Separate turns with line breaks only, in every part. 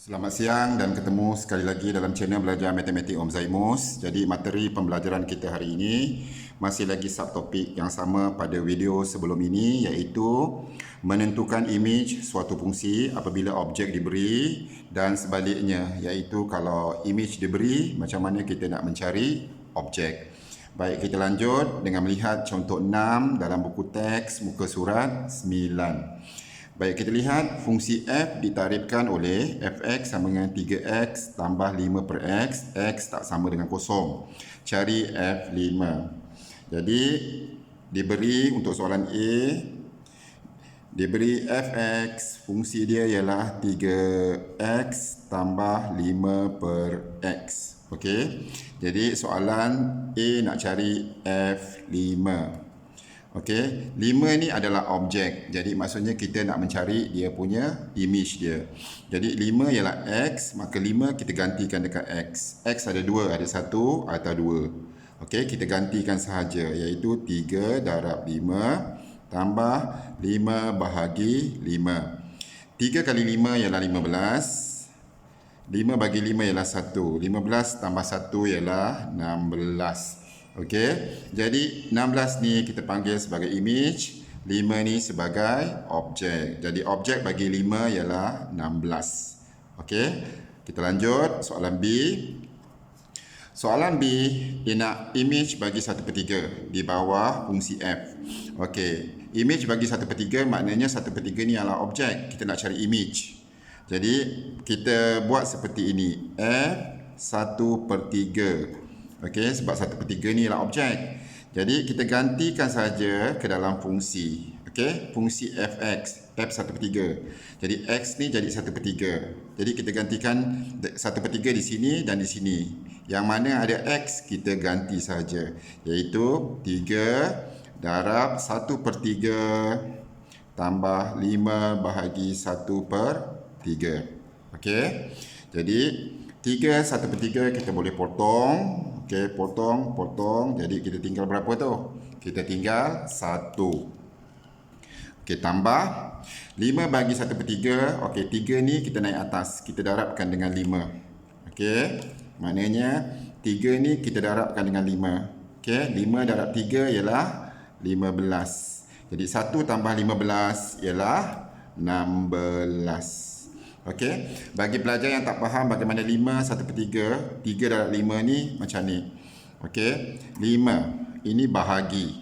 Selamat siang dan ketemu sekali lagi dalam channel Belajar Matematik Om Zaimus. Jadi materi pembelajaran kita hari ini masih lagi subtopik yang sama pada video sebelum ini, iaitu menentukan image suatu fungsi apabila objek diberi, dan sebaliknya, iaitu kalau image diberi, macam mana kita nak mencari objek. Baik, kita lanjut dengan melihat contoh 6 dalam buku teks muka surat 9. Baik, kita lihat fungsi f ditarifkan oleh fx sama dengan 3x tambah 5 per x. X tak sama dengan kosong. Cari f5. Jadi, diberi untuk soalan A, diberi fx, fungsi dia ialah 3x tambah 5 per x. Okey. Jadi, soalan A nak cari f5. Okey, 5 ni adalah objek. Jadi maksudnya kita nak mencari dia punya image dia. Jadi 5 ialah x, maka 5 kita gantikan dekat x. X ada 2, ada 1 atau 2. Okey, kita gantikan sahaja, iaitu 3 darab 5 tambah 5 bahagi 5. 3 kali 5 ialah 15. 5 bagi 5 ialah 1. 15 tambah 1 ialah 16. Okey, jadi 16 ni kita panggil sebagai image, 5 ni sebagai objek. Jadi objek bagi 5 ialah 16. Okey, kita lanjut soalan B. Soalan B, dia nak image bagi 1/3 di bawah fungsi f. Okey, image bagi 1/3 maknanya 1/3 ni adalah objek. Kita nak cari image. Jadi kita buat seperti ini, f 1/3. Okey, sebab 1/3 ni ialah objek. Jadi kita gantikan saja ke dalam fungsi. Okey, fungsi fx, f 1/3. Jadi x ni jadi 1/3. Jadi kita gantikan 1/3 di sini dan di sini. Yang mana ada x kita ganti saja, iaitu 3 darab 1/3 tambah 5 bahagi 1/3. Okey. Jadi 3 1/3 kita boleh potong. Okey, potong. Jadi kita tinggal berapa tu? Kita tinggal 1. Okey, tambah 5 bagi 1/3. Okey, 3 ni kita naik atas. Kita darabkan dengan 5. Okey, maknanya 3 ni kita darabkan dengan 5. Okey, 5 darab 3 ialah 15. Jadi 1 tambah 15 ialah 16. Okey, bagi pelajar yang tak faham bagaimana 5 1/3, 3 darab 5 ni macam ni. Okey, 5 ini bahagi.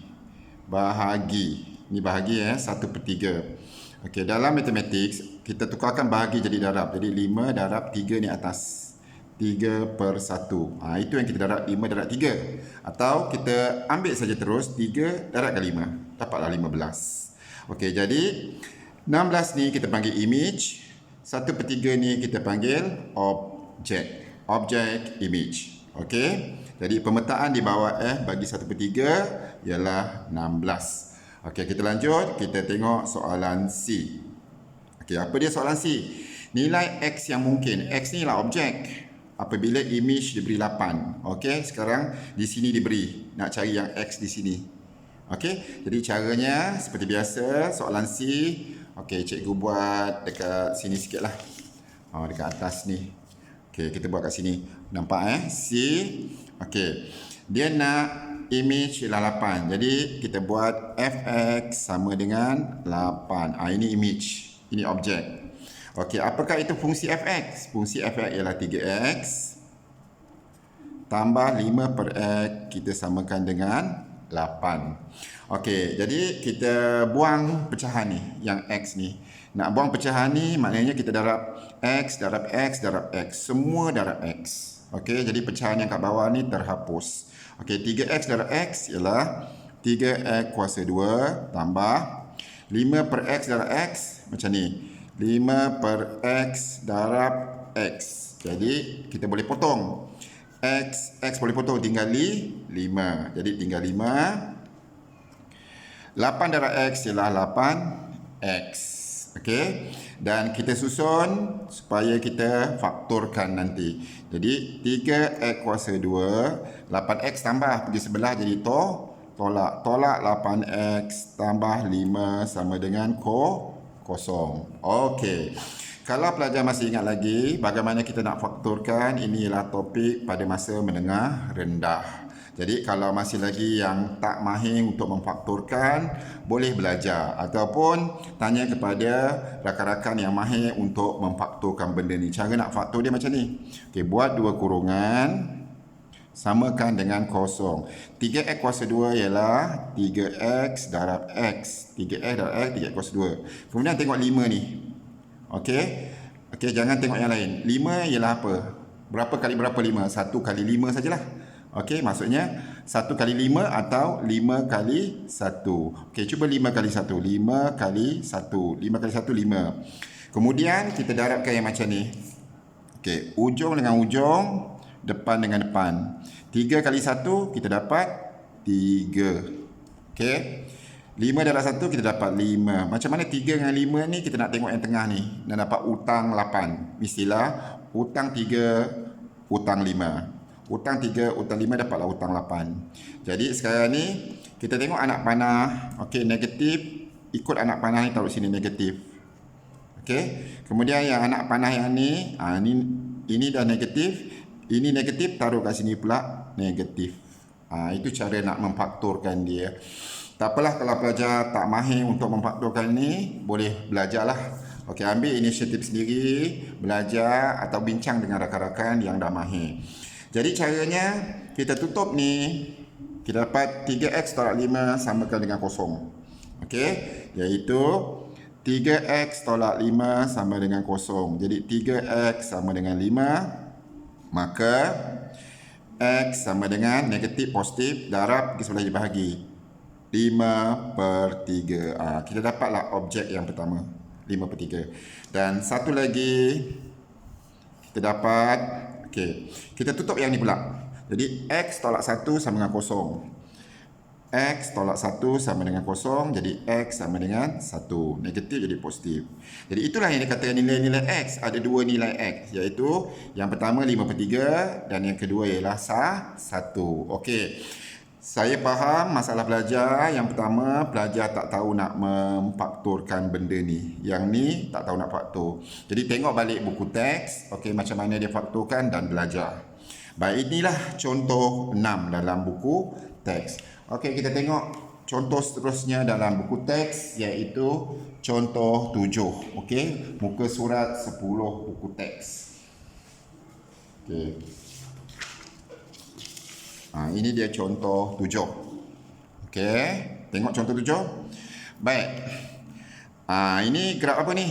Ini bahagi 1/3. Okey, dalam matematik kita tukarkan bahagi jadi darab. Jadi 5 darab 3 ni atas. 3/1. Itu yang kita darab, 5 darab 3. Atau kita ambil saja terus 3 darabkan 5. Dapatlah 15. Okey, jadi 16 ni kita panggil image. 1/3 ni kita panggil objek. Objek image. Okey. Jadi pemetaan di bawah f bagi 1/3 ialah 16. Okey, kita lanjut. Kita tengok soalan C. Okey, apa dia soalan C? Nilai x yang mungkin. X ni ialah objek. Apabila image diberi 8. Okey, sekarang di sini diberi. Nak cari yang x di sini. Okey, jadi caranya seperti biasa, soalan C. Okey, cikgu buat dekat sini sikit lah. Dekat atas ni. Okey, kita buat kat sini. Nampak C. Okey, dia nak image ialah 8. Jadi kita buat fx sama dengan 8. Ini image. Ini objek. Okey, apakah itu fungsi fx? Fungsi fx ialah 3x tambah 5 per x kita samakan dengan 8. Okey, jadi kita buang pecahan ni, yang x ni. Nak buang pecahan ni maknanya kita darab x darab x darab x. Semua darab x. Okey, jadi pecahan yang kat bawah ni terhapus. Okey, 3x darab x ialah 3x kuasa 2 tambah 5 per x darab x macam ni. 5 per x darab x. Jadi kita boleh potong. X boleh potong, tinggal 5. Jadi tinggal 5. 8 darab x ialah 8x. Okey. Dan kita susun supaya kita faktorkan nanti. Jadi 3x kuasa 2. 8x tambah pergi sebelah jadi tolak. Tolak 8x tambah 5 sama dengan kosong. Okey. Kalau pelajar masih ingat lagi bagaimana kita nak faktorkan, ini ialah topik pada masa menengah rendah. Jadi kalau masih lagi yang tak mahir untuk memfaktorkan, boleh belajar ataupun tanya kepada rakan-rakan yang mahir untuk memfaktorkan benda ni. Cara nak faktor dia macam ni. Okey, buat dua kurungan, samakan dengan kosong. 3x kuasa 2 ialah 3x darab x. 3x darab x, 3x kuasa 2. Kemudian tengok 5 ni. Okey. Okey, jangan tengok yang lain. 5 ialah apa? Berapa kali berapa 5? 1 kali 5 sajalah. Okey, maksudnya 1 kali 5 atau 5 kali 1. Okey, cuba 5 kali 1. 5 kali 1. 5 kali 1, 5. Kemudian kita darabkan yang macam ni. Okey, ujung dengan ujung, depan dengan depan. 3 kali 1 kita dapat 3. Okey. 5 darab 1 kita dapat 5. Macam mana 3 dengan 5 ni kita nak tengok yang tengah ni. Nak dapat hutang 8. Mestilah hutang 3, hutang 5. Hutang 3, hutang 5 dapatlah hutang 8. Jadi sekarang ni kita tengok anak panah. Okey, negatif. Ikut anak panah ni taruh sini negatif. Okey. Kemudian yang anak panah yang ni, ini dah negatif. Ini negatif, taruh kat sini pula negatif. Itu cara nak memfaktorkan dia. Tak apalah kalau pelajar tak mahir untuk memfaktorkan ni, boleh belajarlah. Okey, ambil inisiatif sendiri, belajar atau bincang dengan rakan-rakan yang dah mahir. Jadi caranya kita tutup ni, kita dapat 3x tolak 5 samakan dengan kosong. Okey, iaitu 3x tolak 5 sama dengan kosong. Jadi 3x sama dengan 5, maka x sama dengan negatif positif darab ke sebelah dibahagi 5/3. Kita dapatlah objek yang pertama 5/3. Dan satu lagi kita dapat, okey, kita tutup yang ni pula. Jadi x tolak 1 sama dengan kosong. X tolak 1 sama dengan kosong, jadi x sama dengan 1. Negatif jadi positif. Jadi itulah yang dikatakan nilai-nilai x. Ada dua nilai x, iaitu yang pertama 5/3 dan yang kedua ialah 1. Okey. Saya faham masalah pelajar. Yang pertama, pelajar tak tahu nak memfaktorkan benda ni. Yang ni tak tahu nak faktor. Jadi tengok balik buku teks, okey, macam mana dia faktorkan dan belajar. Baik, inilah contoh 6 dalam buku teks. Okey, kita tengok contoh seterusnya dalam buku teks, iaitu contoh 7. Okey, muka surat 10 buku teks. Okey. Ini dia contoh 7. Okey, tengok contoh 7. Baik. Ini graf apa ni?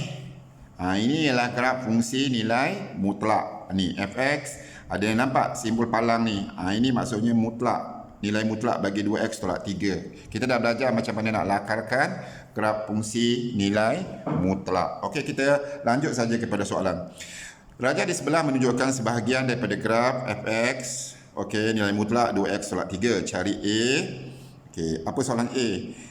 Ini ialah graf fungsi nilai mutlak. Ni fx, ada yang nampak simbol palang ni. Ini maksudnya mutlak. Nilai mutlak bagi 2x tolak 3. Kita dah belajar macam mana nak lakarkan graf fungsi nilai mutlak. Okey, kita lanjut saja kepada soalan. Raja di sebelah menunjukkan sebahagian daripada graf fx. Okey, nilai mutlak 2x tolak 3. Cari A. Okey, apa soalan A?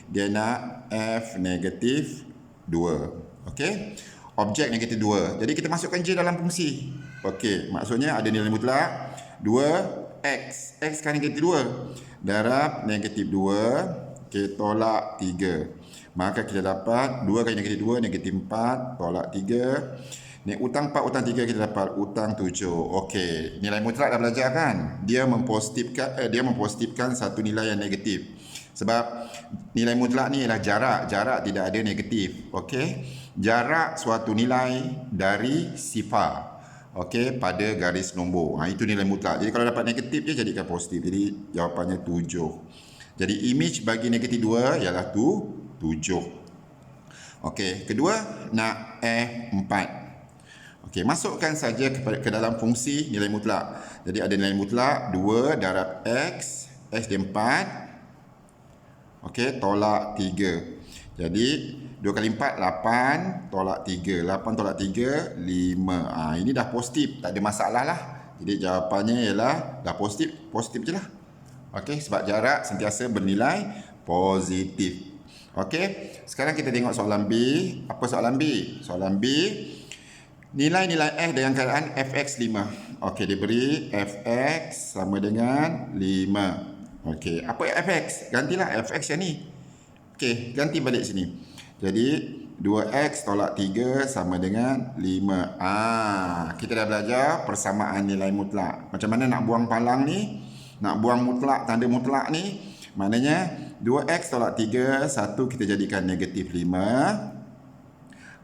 Dia nak f negatif 2. Okey, objek negatif 2. Jadi kita masukkan J dalam fungsi. Okey, maksudnya ada nilai mutlak 2x. X kan negatif 2. Darab negatif 2. Okey, tolak 3. Maka kita dapat 2 kali negatif 2, negatif 4, tolak 3. Ni hutang 4, hutang 3, kita dapat hutang 7. Okey, nilai mutlak dah belajar kan? Dia mempositifkan satu nilai yang negatif. Sebab nilai mutlak ni ialah jarak. Jarak tidak ada negatif. Okey, jarak suatu nilai dari sifar. Okey, pada garis nombor. Itu nilai mutlak. Jadi kalau dapat negatif je jadikan positif. Jadi jawapannya 7. Jadi image bagi negatif 2 ialah 7. Okey, kedua nak F4. Okey, masukkan saja ke dalam fungsi nilai mutlak. Jadi ada nilai mutlak 2 darab x, x dia 4. Okey, tolak 3. Jadi 2 kali 4, 8, tolak 3. 8 tolak 3, 5. Ini dah positif, tak ada masalah lah. Jadi jawapannya ialah dah positif, positif je lah. Okey, sebab jarak sentiasa bernilai positif. Okey, sekarang kita tengok soalan B. Apa soalan B? Soalan B, nilai-nilai f dengan keadaan fx 5. Okey, diberi fx sama dengan 5. Okey, apa fx? Gantilah fx yang ni. Okey, ganti balik sini. Jadi 2x tolak 3 sama dengan 5. Kita dah belajar persamaan nilai mutlak. Macam mana nak buang palang ni? Nak buang mutlak, tanda mutlak ni. Maknanya 2x tolak 3, 1 kita jadikan negatif 5.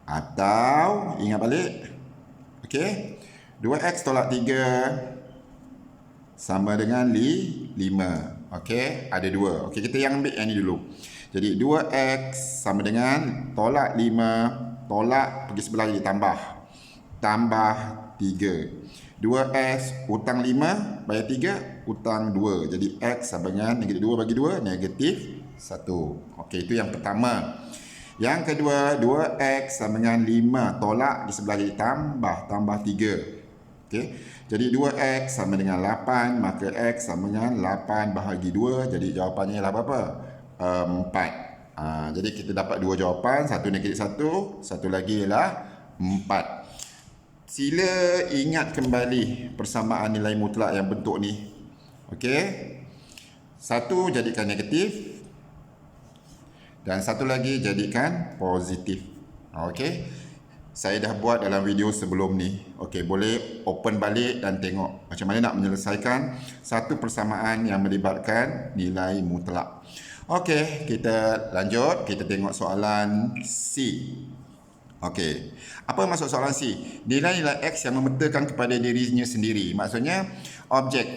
Atau, ingat balik. Okey. 2x tolak 3 sama dengan 5. Okey, ada 2. Okey, kita yang ambil yang ni dulu. Jadi 2x sama dengan tolak 5, tolak pergi sebelah jadi tambah. Tambah 3. 2x hutang 5 bayar 3, hutang 2. Jadi x sama dengan negatif 2 bagi 2, negatif 1. Okey, itu yang pertama. Yang kedua, 2x sama dengan 5 tolak di sebelah jadi tambah 3. Okey. Jadi 2x sama dengan 8, maka x sama dengan 8 bahagi 2. Jadi jawapannya ialah berapa? 4. Jadi kita dapat dua jawapan, satu negatif 1, satu lagi ialah 4. Sila ingat kembali persamaan nilai mutlak yang bentuk ni. Okey. Satu jadikan negatif dan satu lagi jadikan positif. Okey. Saya dah buat dalam video sebelum ni. Okey, boleh open balik dan tengok macam mana nak menyelesaikan satu persamaan yang melibatkan nilai mutlak. Okey, kita lanjut. Kita tengok soalan C. Okey. Apa maksud soalan C? Nilai-nilai X yang memetakan kepada dirinya sendiri. Maksudnya, objek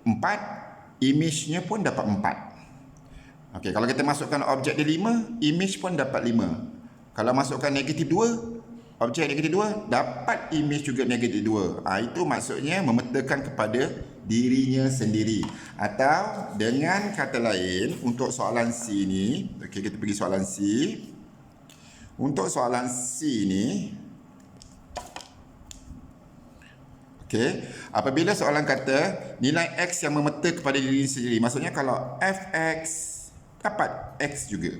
4, image-nya pun dapat 4. Okey, kalau kita masukkan objek dia 5, image pun dapat 5. Kalau masukkan negatif 2, objek negatif 2, dapat image juga negatif 2. Itu maksudnya memetakan kepada dirinya sendiri. Atau dengan kata lain, untuk soalan C ni, okey, kita pergi soalan C. Untuk soalan C ni, okey, apabila soalan kata nilai X yang memeta kepada diri sendiri, maksudnya kalau Fx dapat X juga.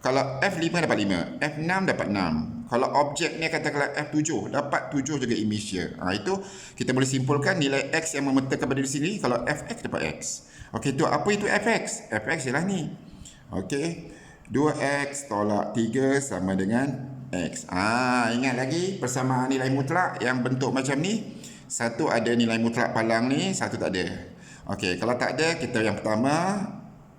Kalau F5 dapat 5, F6 dapat 6. Kalau objek ni katakanlah F7, dapat 7 juga image dia. Itu kita boleh simpulkan nilai X yang memeta kepada diri sendiri. Kalau Fx dapat X. Okey, tu apa itu Fx? Fx ialah ni. Okey. 2x tolak 3 sama dengan x. Ingat lagi persamaan nilai mutlak yang bentuk macam ni. Satu ada nilai mutlak palang ni, satu tak ada. Okey, kalau tak ada, kita yang pertama,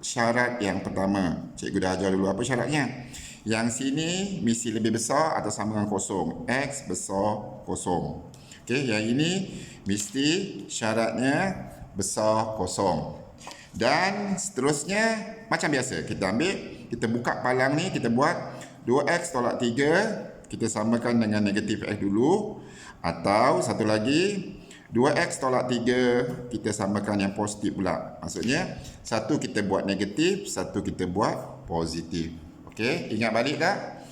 syarat yang pertama. Cikgu dah ajar dulu apa syaratnya. Yang sini mesti lebih besar atau sama dengan kosong. X besar kosong. Okey, yang ini mesti syaratnya besar kosong. Dan seterusnya macam biasa, kita ambil, kita buka palang ni, kita buat 2x tolak 3, kita samakan dengan negatif x dulu. Atau satu lagi, 2x tolak 3, kita samakan yang positif pula. Maksudnya, satu kita buat negatif, satu kita buat positif. Okey, ingat balik tak?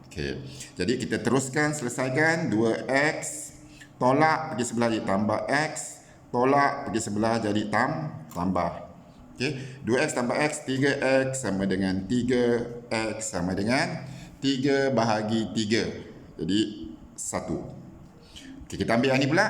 Okey, jadi kita teruskan, selesaikan. 2x tolak pergi sebelah jadi tambah x, tolak pergi sebelah jadi tambah. Okey, 2x tambah x, 3x sama dengan 3x sama dengan 3 bahagi 3. Jadi 1. Okey, kita ambil yang ni pula.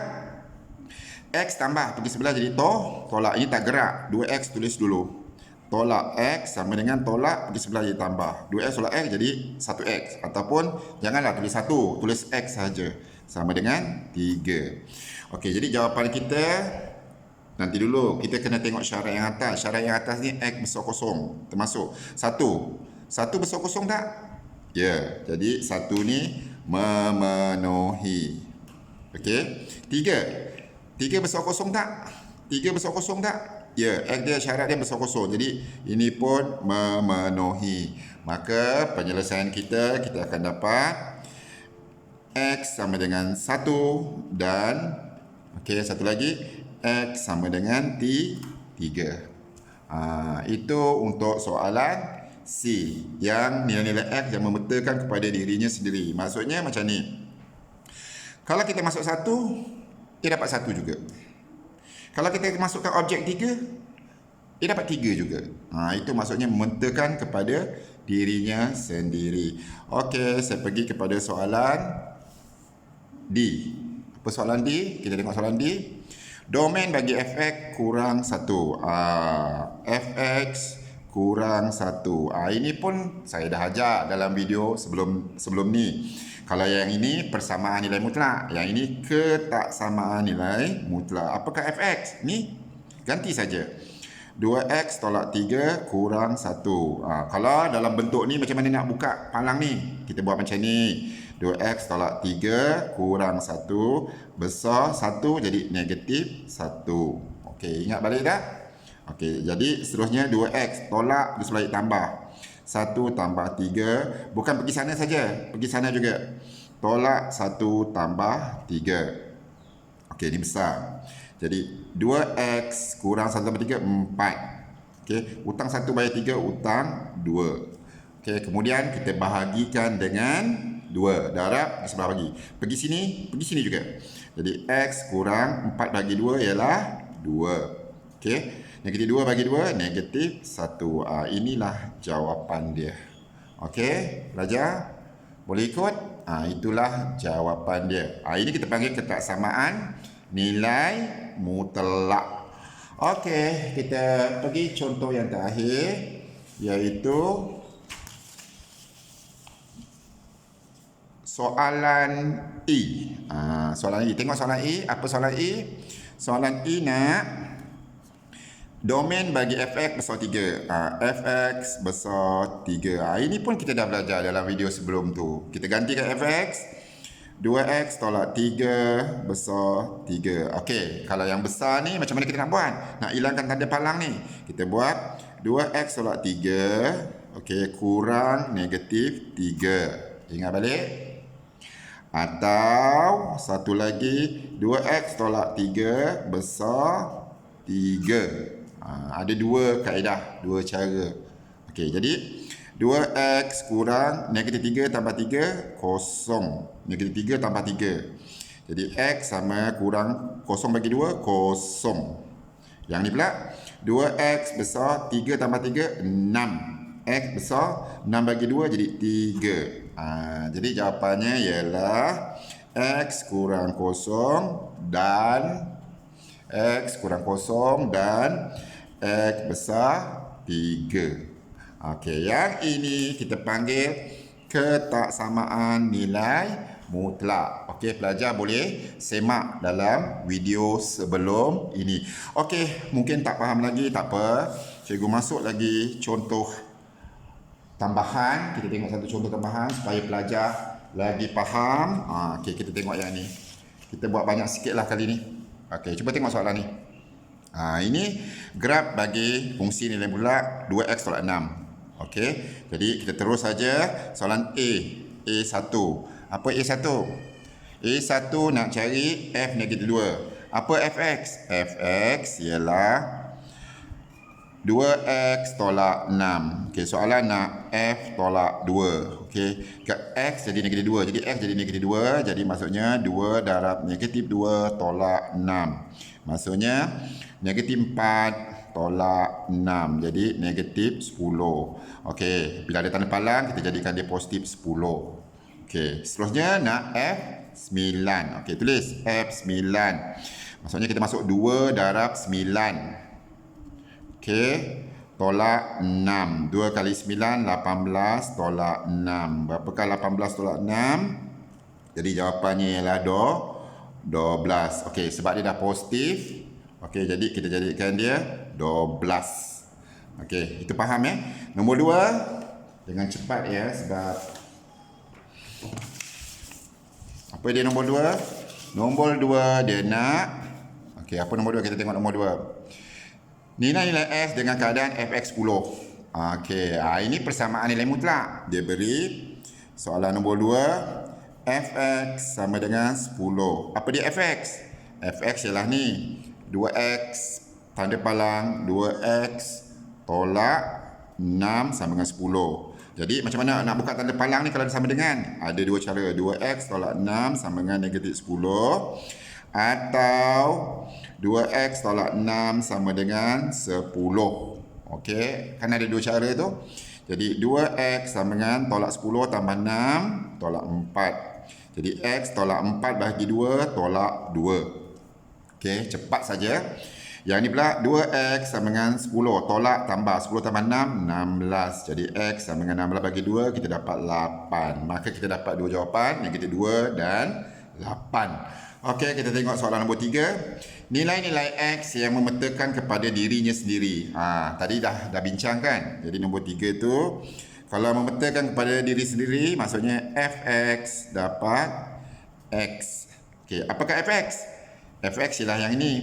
X tambah pergi sebelah jadi tolak. Ini tak gerak. 2x tulis dulu. Tolak x sama dengan tolak pergi sebelah jadi tambah. 2x tolak x jadi 1x. Ataupun janganlah tulis 1, tulis x saja. Sama dengan 3. Okey, jadi jawapan kita nanti dulu kita kena tengok syarat yang atas. Syarat yang atas ni x besar kosong. Termasuk 1. 1 besar kosong tak? Ya. Jadi 1 ni memenuhi. Okey. 3 besar kosong tak? 3 besar kosong tak? Ya. X dia syarat dia besar kosong. Jadi ini pun memenuhi. Maka penyelesaian kita akan dapat x sama dengan 1 dan okey, satu lagi x sama dengan 3. Itu untuk soalan C yang nilai-nilai x yang memetakan kepada dirinya sendiri. Maksudnya macam ni. Kalau kita masuk 1, dia dapat 1 juga. Kalau kita masukkan objek 3, dia dapat 3 juga. Itu maksudnya memetakan kepada dirinya sendiri. Okey, saya pergi kepada soalan D. Apa soalan D? Kita tengok soalan D. Domain bagi fx kurang 1. Fx kurang 1. Ini pun saya dah ajar dalam video sebelum ni. Kalau yang ini persamaan nilai mutlak, yang ini ketaksamaan nilai mutlak. Apakah fx? Ni ganti saja. 2x tolak 3 kurang 1. Kalau dalam bentuk ni macam mana nak buka palang ni? Kita buat macam ni. 2x tolak 3 kurang 1 besar 1 jadi negatif 1. Okey, ingat balik dah? Okey, jadi seterusnya 2x tolak di sebelah tambah. 1 tambah 3, bukan pergi sana saja, pergi sana juga. Tolak 1 tambah 3. Okey, ini besar. Jadi 2x kurang 1 tambah 3, 4. Okey, hutang 1 bayar 3, hutang 2. Okey, kemudian kita bahagikan dengan 2. Darab di sebelah bagi. Pergi sini juga. Jadi x kurang 4 bagi 2 ialah 2. Okey, negatif 2 bagi 2, negatif 1. Inilah jawapan dia. Okey, belajar? Boleh ikut? Itulah jawapan dia. Ini kita panggil ketaksamaan nilai mutlak. Okey, kita pergi contoh yang terakhir, iaitu soalan E. Soalan E. Tengok soalan E. Apa soalan E? Soalan E nak domain bagi fx besar 3. Fx besar 3. Ini pun kita dah belajar dalam video sebelum tu. Kita gantikan fx. 2x tolak 3 besar 3. Okey, kalau yang besar ni macam mana kita nak buat? Nak hilangkan tanda palang ni. Kita buat 2x tolak 3, okey, kurang negatif 3. Ingat balik? Atau satu lagi, 2x tolak 3 besar 3. Ada dua kaedah, dua cara. Okey, jadi 2x kurang negatif 3 tambah 3, kosong. Negatif 3 tambah 3. Jadi x sama kurang kosong bagi 2, kosong. Yang ni pula 2x besar 3 tambah 3, 6. X besar 6 bagi 2 jadi 3. Jadi jawapannya ialah x kurang kosong dan x kurang kosong dan x besar 3. Okey, yang ini kita panggil ketaksamaan nilai mutlak. Okey, pelajar boleh semak dalam video sebelum ini. Okey, mungkin tak faham lagi, tak apa. Cikgu masuk lagi contoh tambahan. Kita tengok satu contoh tambahan supaya pelajar lagi faham. Okey, kita tengok yang ni. Kita buat banyak sikit lah kali ni. Okey, cuba tengok soalan ni. Ini graf bagi fungsi nilai mutlak 2x tolak 6. Okey, jadi kita terus saja soalan A. A1. Apa A1? A1 nak cari F negatif 2. Apa Fx? Fx ialah 2x tolak 6. Okey, soalan nak F tolak 2. Okey, X jadi negatif 2. Jadi X jadi negatif 2. Jadi maksudnya 2 darab negatif 2 tolak 6. Maksudnya negatif 4 tolak 6. Jadi negatif 10. Okey, bila ada tanda palang kita jadikan dia positif 10. Okey, seterusnya nak F9. Okey, tulis F9. Maksudnya kita masuk 2 darab 9. Okey, tolak 6. 2 kali 9, 18 tolak 6. Berapakah 18 tolak 6? Jadi jawapannya ialah 12. Okey, sebab dia dah positif. Okey, jadi kita jadikan dia 12. Okey, itu faham ya? Nombor 2 dengan cepat ya, sebab apa dia nombor 2? Nombor 2 dia nak, okey, apa nombor 2? Kita tengok nombor 2. Nilai S dengan keadaan fx 10. Okey, ini persamaan nilai mutlak. Dia beri soalan nombor 2, fx sama dengan 10. Apa dia fx? Fx ialah ni, 2x tanda palang 2x tolak 6 sama dengan 10. Jadi macam mana nak buka tanda palang ni kalau sama dengan? Ada dua cara. 2x tolak 6 sama dengan negatif 10. Atau 2x tolak 6 sama dengan 10. Okey, kan ada dua cara tu. Jadi 2x sama dengan tolak 10 tambah 6 tolak 4. Jadi x tolak 4 bahagi 2 tolak 2. Okey, cepat saja. Yang ni pula 2x sama dengan 10. Tolak tambah 10 tambah 6, 16. Jadi x sama dengan 16 bagi 2, kita dapat 8. Maka kita dapat dua jawapan, yang kita 2 dan 8. Okey, kita tengok soalan nombor 3. Nilai-nilai x yang memetakan kepada dirinya sendiri. Tadi dah bincang kan. Jadi nombor 3 tu, kalau memetakan kepada diri sendiri, maksudnya fx dapat x. Okey, apakah fx? Fx ialah yang ini.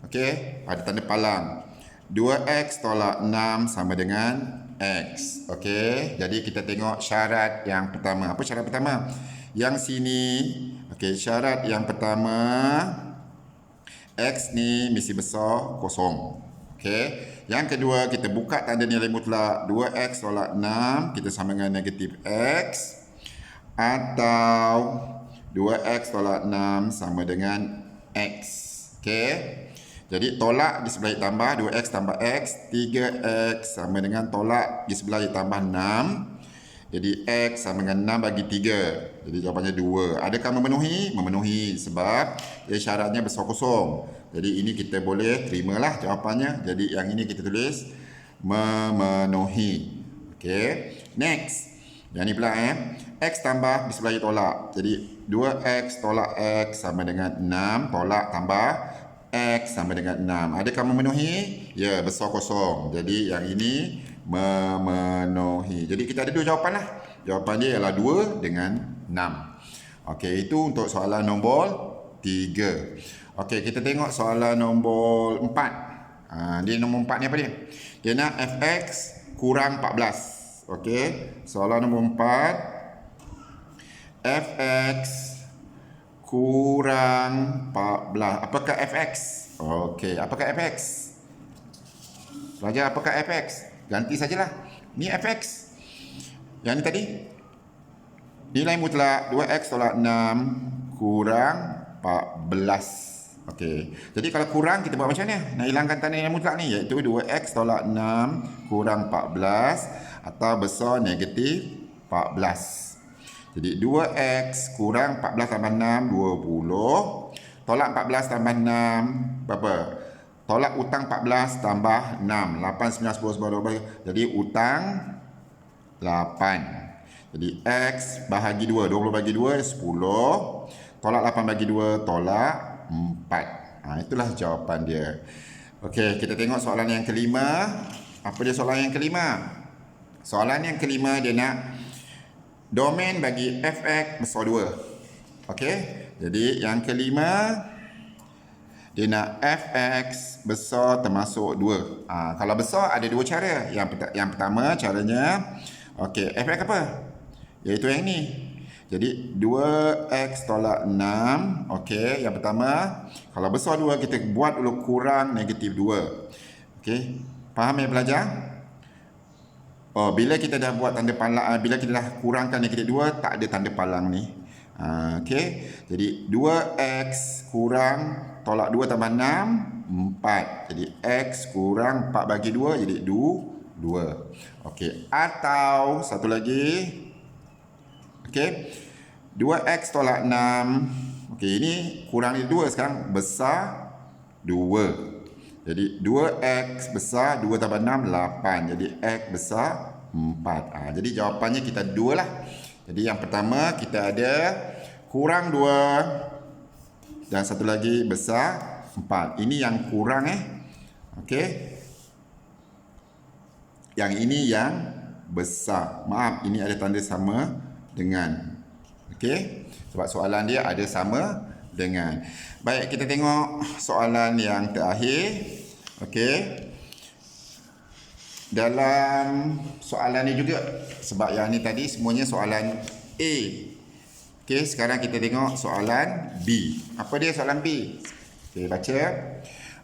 Okey, ada tanda palang. 2x tolak 6 sama dengan x. Okey, jadi kita tengok syarat yang pertama. Apa syarat pertama? Yang sini, okey, syarat yang pertama, x ni mesti besar kosong. Okey, yang kedua, kita buka tanda nilai mutlak. 2x tolak 6, kita sama dengan negatif x. Atau 2x tolak 6 sama dengan x. Okey, jadi tolak di sebelah tambah 2x tambah x, 3x sama dengan tolak di sebelah tambah 6. Jadi x sama dengan 6 bagi 3. Jadi jawapannya 2. Adakah memenuhi? Memenuhi sebab syaratnya besar kosong. Jadi ini kita boleh terimalah jawapannya. Jadi yang ini kita tulis memenuhi. Okey. Next. Yang ni pula x tambah di sebelah tolak. Jadi 2x tolak x sama dengan 6. Tolak tambah x sama dengan 6. Adakah memenuhi? Ya, besar kosong. Jadi yang ini memenuhi. Jadi kita ada dua jawapan lah. Jawapan dia ialah 2 dengan 6. Okey, itu untuk soalan nombor 3. Okey, kita tengok soalan nombor 4. Dia nombor 4 ni apa dia? Dia nak fx kurang 14. Okey, soalan nombor 4. fx kurang 14. Apakah fx? Okey, apakah fx? Pelajar, apakah fx? Ganti sajalah. Ni fx. Yang ni tadi. Nilai mutlak 2x tolak 6 kurang 14. Okey. Jadi kalau kurang, kita buat macam mana? Nak hilangkan tanda nilai mutlak ni, iaitu 2x tolak 6 kurang 14 atau besar negatif 14. Jadi 2x kurang 14 tambah 6, 20. Tolak 14 tambah 6, berapa? Tolak utang 14 tambah 6. 8, 9, 10, 11, 12. Jadi utang 8. Jadi x bahagi 2. 20 bagi 2, 10. Tolak 8 bagi 2, tolak 4. Itulah jawapan dia. Okey, kita tengok soalan yang kelima. Apa dia soalan yang kelima? Soalan yang kelima dia nak domain bagi fx besar 2. Okey, jadi yang kelima dia nak fx besar termasuk 2. Kalau besar ada dua cara. Yang pertama caranya, okey, fx apa? Iaitu yang ni. Jadi 2x tolak 6. Okey, yang pertama, kalau besar 2 kita buat dulu kurang negatif 2. Okey, faham ya pelajar? Bila kita dah buat tanda palang, bila kita dah kurangkan negatif 2, tak ada tanda palang ni. Okey, jadi 2x kurang tolak 2 tambah 6, 4. Jadi x kurang 4 bagi 2, jadi 2. Okey, atau satu lagi. Okey, 2x tolak 6. Okey, ini kurang ni 2, sekarang besar 2. Jadi 2x besar 2 tambah 6, 8. Jadi x besar 4. Jadi jawapannya kita 2 lah. Jadi yang pertama kita ada kurang 2 dan satu lagi besar 4. Ini yang kurang Okey. Yang ini yang besar. Maaf, ini ada tanda sama dengan. Okey. Sebab soalan dia ada sama dengan. Baik, kita tengok soalan yang terakhir. Okey. Dalam soalan ni juga, sebab yang ni tadi semuanya soalan A. Okey, sekarang kita tengok soalan B. Apa dia soalan B? Okey, baca.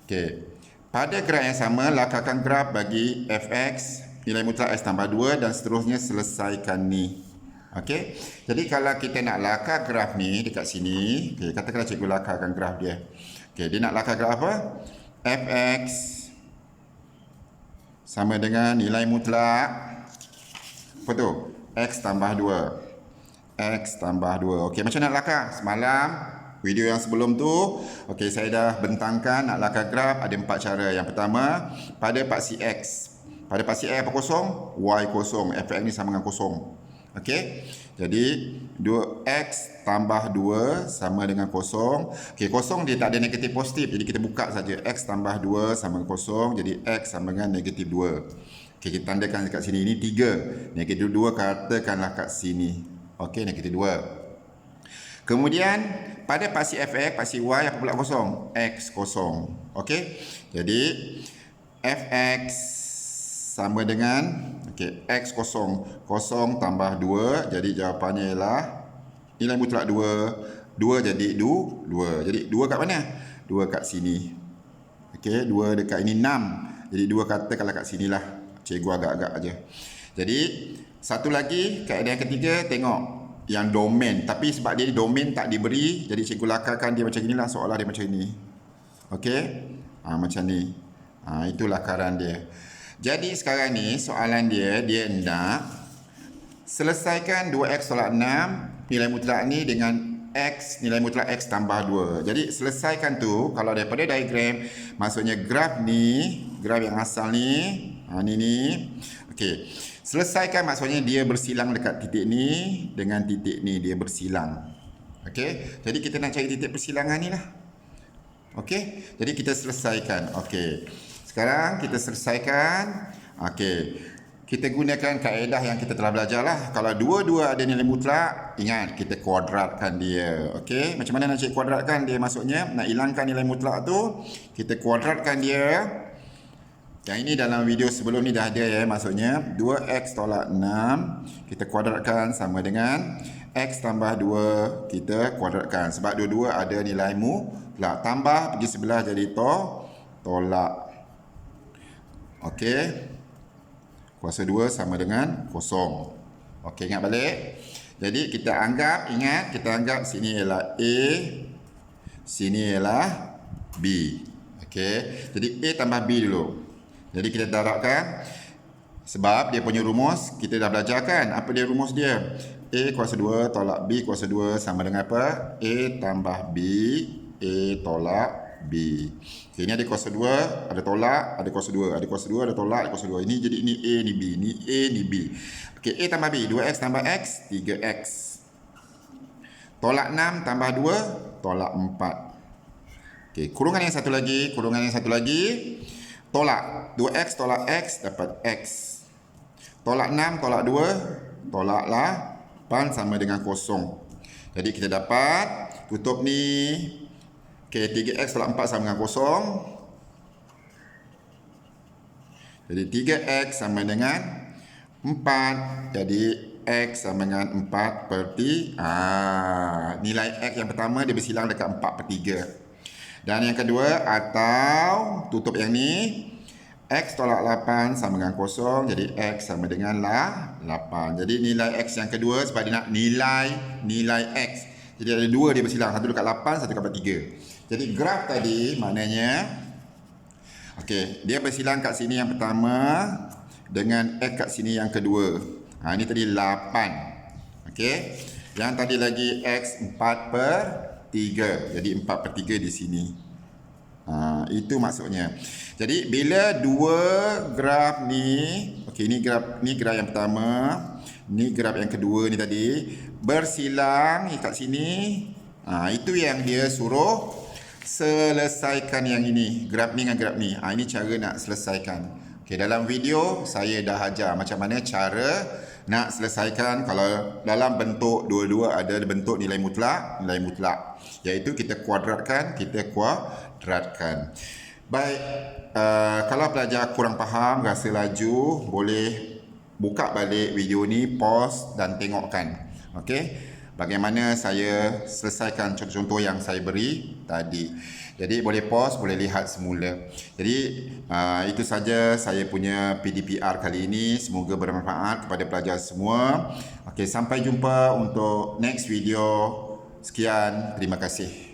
Okey. Pada graf yang sama, lakarkan graf bagi fx, nilai mutlak x tambah 2 dan seterusnya, selesaikan ni. Okey. Jadi kalau kita nak lakar graf ni dekat sini, okey, katakanlah cikgu lakarkan graf dia. Okey, dia nak lakar graf apa? Fx sama dengan nilai mutlak apa tu? X tambah 2. X tambah 2. Okey, macam nak lakar? Semalam Video yang sebelum tu, okey, saya dah bentangkan nak lakar graf ada 4 cara. Yang pertama, pada paksi X. Pada paksi X apa kosong? Y kosong. Fx ni sama dengan kosong. Okey. Jadi 2x tambah 2 sama dengan kosong. Okey, kosong dia tak ada negatif positif. Jadi kita buka saja. X tambah 2 sama dengan kosong. Jadi x sama dengan negatif 2. Okey, kita tandakan dekat sini. Ini 3. Negatif 2 katakanlah kat sini. Okey, negatif 2. Kemudian pada paksi fx, paksi y apa pula kosong? X kosong. Okey. Jadi fx sama dengan x kosong. Kosong tambah 2. Jadi jawapannya ialah nilai mutlak 2. 2 jadi 2. Jadi 2 kat mana? 2 kat sini. Okey, 2 dekat ini 6. Jadi 2 katakanlah kat sinilah. Cikgu agak-agak aja. Jadi satu lagi kaedah yang ketiga, tengok yang domain. Tapi sebab dia domain tak diberi, jadi cikgu lakarkan dia macam inilah, seolah dia macam ini. Okey? Macam ni. Itu lakaran dia. Jadi sekarang ni soalan dia nak selesaikan 2x tolak 6 nilai mutlak ni dengan x, nilai mutlak x tambah 2. Jadi selesaikan tu, kalau daripada diagram, maksudnya graf ni, graf yang asal ni, ni. Okey. Selesaikan maksudnya dia bersilang dekat titik ni dengan titik ni, dia bersilang. Okey. Jadi kita nak cari titik persilangan ni lah. Okey. Jadi kita selesaikan. Okey. Sekarang kita selesaikan. Okey. Kita gunakan kaedah yang kita telah belajar lah. Kalau dua-dua ada nilai mutlak, ingat kita kuadratkan dia. Okey. Macam mana nak cari kuadratkan dia? Maksudnya nak hilangkan nilai mutlak tu, kita kuadratkan dia. Yang ini dalam video sebelum ni dah ada ya. Maksudnya 2x tolak 6 kita kuadratkan sama dengan x tambah 2 kita kuadratkan. Sebab dua-dua ada nilai mutlak. Tambah pergi sebelah jadi tolak. Okey. Kuasa 2 sama dengan kosong. Okey, ingat balik. Jadi kita anggap, sini ialah A, sini ialah B. Okey. Jadi A tambah B dulu. Jadi kita darabkan. Sebab dia punya rumus kita dah belajar kan. Apa dia rumus dia? A kuasa 2 tolak B kuasa 2 sama dengan apa? A tambah B, A tolak B. Okay, ini ada kuasa 2, ada tolak, ada kuasa 2, ada kuasa 2, ada tolak, ada kuasa 2. Ini jadi ini A, ni B, ni A, ni B. Okey, A tambah B, 2x tambah x, 3x. Tolak 6 tambah 2, tolak 4. Okey, kurungan yang satu lagi, tolak 2x tolak x dapat x. Tolak 6 tolak 2, tolak 8 sama dengan kosong. Jadi kita dapat tutup ni. Okey, 3x tolak 4 sama dengan kosong. Jadi 3x sama dengan 4. Jadi x sama dengan 4 per 3. Nilai x yang pertama dia bersilang dekat 4 per 3. Dan yang kedua, atau tutup yang ni, x tolak 8 sama dengan kosong. Jadi x sama dengan 8. Jadi nilai x yang kedua, sebab dia nak nilai x. Jadi ada dua dia bersilang. Satu dekat 8, satu dekat 3. Jadi graf tadi maknanya, okey, dia bersilang kat sini yang pertama dengan x kat sini yang kedua. Ini tadi 8. Okey. Yang tadi lagi x 4 per 3. Jadi 4 per 3 di sini. Itu maksudnya. Jadi bila dua graf ni, okey, ni graf yang pertama, ni graf yang kedua ni tadi bersilang kat sini. Itu yang dia suruh selesaikan yang ini, graf ni dengan graf ni. Ini cara nak selesaikan. Okey, dalam video saya dah ajar macam mana cara nak selesaikan kalau dalam bentuk dua-dua ada bentuk nilai mutlak, iaitu kita kuadratkan. Baik, kalau pelajar kurang faham, rasa laju, boleh buka balik video ni, pause dan tengokkan. Okey, bagaimana saya selesaikan contoh-contoh yang saya beri tadi. Jadi boleh pause, boleh lihat semula. Jadi itu saja saya punya PDPR kali ini. Semoga bermanfaat kepada pelajar semua. Okey, sampai jumpa untuk next video. Sekian, terima kasih.